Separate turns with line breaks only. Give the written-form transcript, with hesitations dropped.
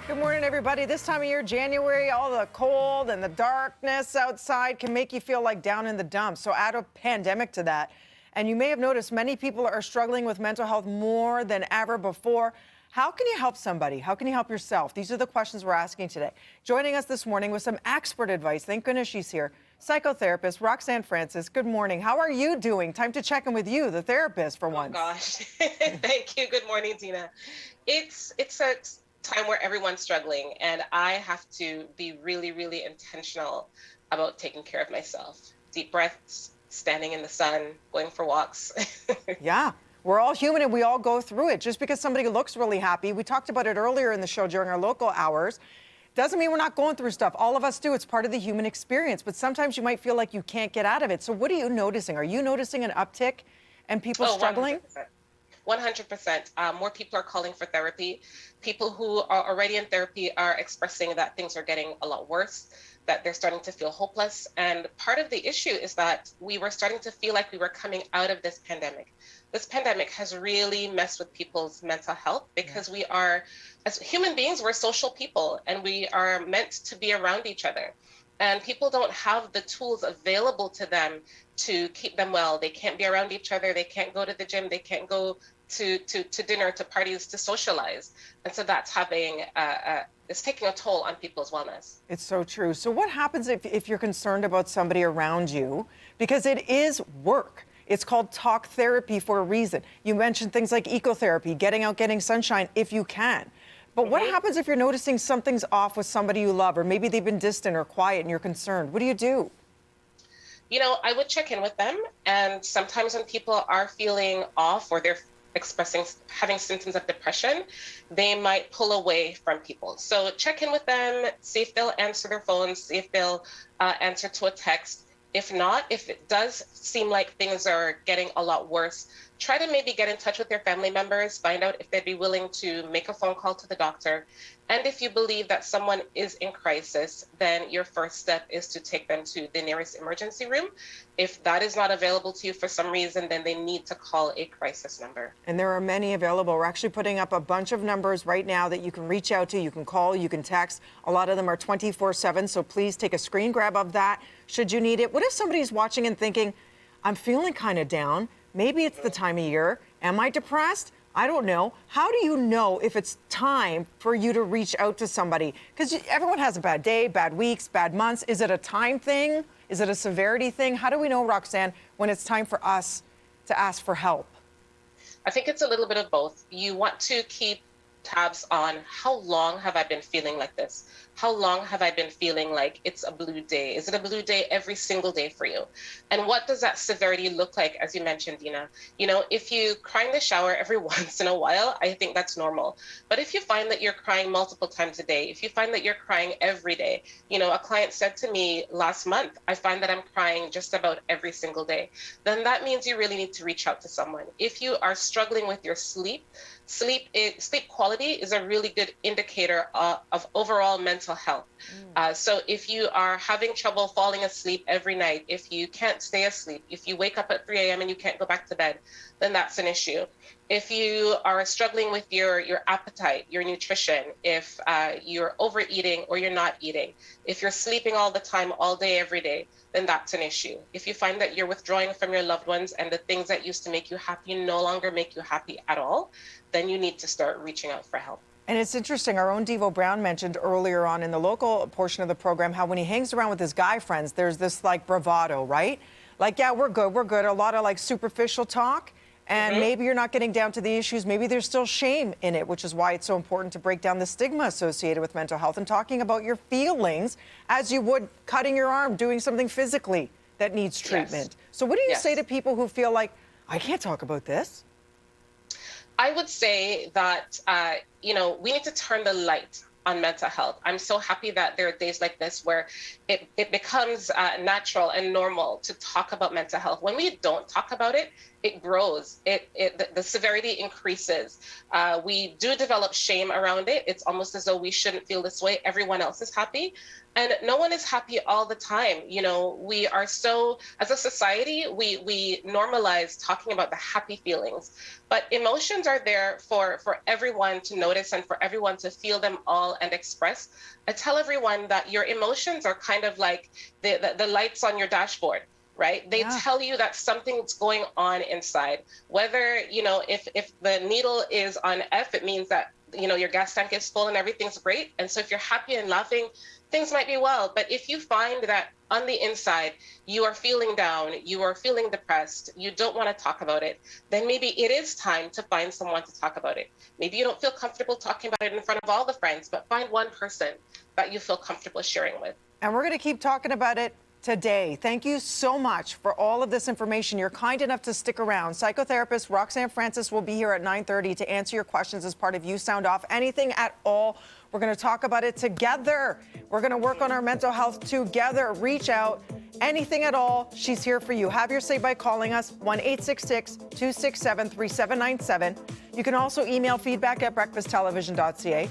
Good morning, everybody. This time of year, January, all the cold and the darkness outside can make you feel like down in the dumps. So add a pandemic to that. And you may have noticed many people are struggling with mental health more than ever before. How can you help somebody? How can you help yourself? These are the questions we're asking today. Joining us this morning with some expert advice. Thank goodness she's here. Psychotherapist Roxanne Francis. Good morning. How are you doing? Time to check in with you, the therapist, for once.
Oh gosh. Thank you. Good morning, Tina. It's a time where everyone's struggling, and I have to be really, really intentional about taking care of myself. Deep breaths, standing in the sun, going for walks.
Yeah, we're all human and we all go through it. Just because somebody looks really happy, we talked about it earlier in the show during our local hours, doesn't mean we're not going through stuff. All of us do. It's part of the human experience. But sometimes you might feel like you can't get out of it. So what are you noticing? Are you noticing an uptick and people struggling?
100%. 100%. More people are calling for therapy. People who are already in therapy are expressing that things are getting a lot worse, that they're starting to feel hopeless. And part of the issue is that we were starting to feel like we were coming out of this pandemic. This pandemic has really messed with people's mental health because we are, as human beings, we're social people and we are meant to be around each other. And people don't have the tools available to them to keep them well. They can't be around each other. They can't go to the gym. They can't go to dinner, to parties, to socialize. And so that's it's taking a toll on people's wellness.
It's so true. So what happens if you're concerned about somebody around you? Because it is work. It's called talk therapy for a reason. You mentioned things like ecotherapy, getting out, getting sunshine if you can. But what happens if you're noticing something's off with somebody you love, or maybe they've been distant or quiet and you're concerned? What do you do?
You know, I would check in with them. And sometimes when people are feeling off or they're having symptoms of depression, they might pull away from people. So check in with them, see if they'll answer their phones, see if they'll answer to a text. If not, if it does seem like things are getting a lot worse, try to maybe get in touch with your family members, find out if they'd be willing to make a phone call to the doctor. And if you believe that someone is in crisis, then your first step is to take them to the nearest emergency room. If that is not available to you for some reason, then they need to call a crisis number.
And there are many available. We're actually putting up a bunch of numbers right now that you can reach out to. You can call, you can text. A lot of them are 24/7, so please take a screen grab of that should you need it. What if somebody's watching and thinking, I'm feeling kind of down. Maybe it's the time of year. Am I depressed? I don't know. How do you know if it's time for you to reach out to somebody? Because everyone has a bad day, bad weeks, bad months. Is it a time thing? Is it a severity thing? How do we know, Roxanne, when it's time for us to ask for help?
I think it's a little bit of both. You want to keep tabs on how long have I been feeling like this? How long have I been feeling like it's a blue day? Is it a blue day every single day for you? And what does that severity look like, as you mentioned, Dina? You know, if you cry in the shower every once in a while, I think that's normal. But if you find that you're crying multiple times a day, if you find that you're crying every day, you know, a client said to me last month, I find that I'm crying just about every single day, then that means you really need to reach out to someone. If you are struggling with your sleep quality is a really good indicator of overall mental health. So if you are having trouble falling asleep every night, if you can't stay asleep, if you wake up at 3 a.m. and you can't go back to bed, then that's an issue. If you are struggling with your appetite, your nutrition, if you're overeating or you're not eating, if you're sleeping all the time, all day, every day, then that's an issue. If you find that you're withdrawing from your loved ones and the things that used to make you happy no longer make you happy at all, then you need to start reaching out for help.
And it's interesting, our own Devo Brown mentioned earlier on in the local portion of the program how when he hangs around with his guy friends, there's this like bravado, right? Like, yeah, we're good. A lot of like superficial talk. And maybe you're not getting down to the issues. Maybe there's still shame in it, which is why it's so important to break down the stigma associated with mental health and talking about your feelings as you would cutting your arm, doing something physically that needs treatment.
Yes.
So what do you say to people who feel like, I can't talk about this?
I would say that, you know, we need to turn the light on mental health. I'm so happy that there are days like this where it becomes natural and normal to talk about mental health. When we don't talk about it, it grows. The severity increases. We do develop shame around it. It's almost as though we shouldn't feel this way. Everyone else is happy, and no one is happy all the time. You know, we are so, as a society, we normalize talking about the happy feelings, but emotions are there for everyone to notice and for everyone to feel them all and express. I tell everyone that your emotions are kind of like the lights on your dashboard, right? They tell you that something's going on inside. Whether, you know, if the needle is on F, it means that, you know, your gas tank is full and everything's great. And so if you're happy and laughing, things might be well. But if you find that on the inside, you are feeling down, you are feeling depressed, you don't want to talk about it, then maybe it is time to find someone to talk about it. Maybe you don't feel comfortable talking about it in front of all the friends, but find one person that you feel comfortable sharing with.
And we're going to keep talking about it today. Thank you so much for all of this information. You're kind enough to stick around. Psychotherapist Roxanne Francis will be here at 9:30 to answer your questions as part of You Sound Off. Anything at all, we're going to talk about it together. We're going to work on our mental health together. Reach out. Anything at all, she's here for you. Have your say by calling us, 1-866-267-3797. You can also email feedback@breakfasttelevision.ca.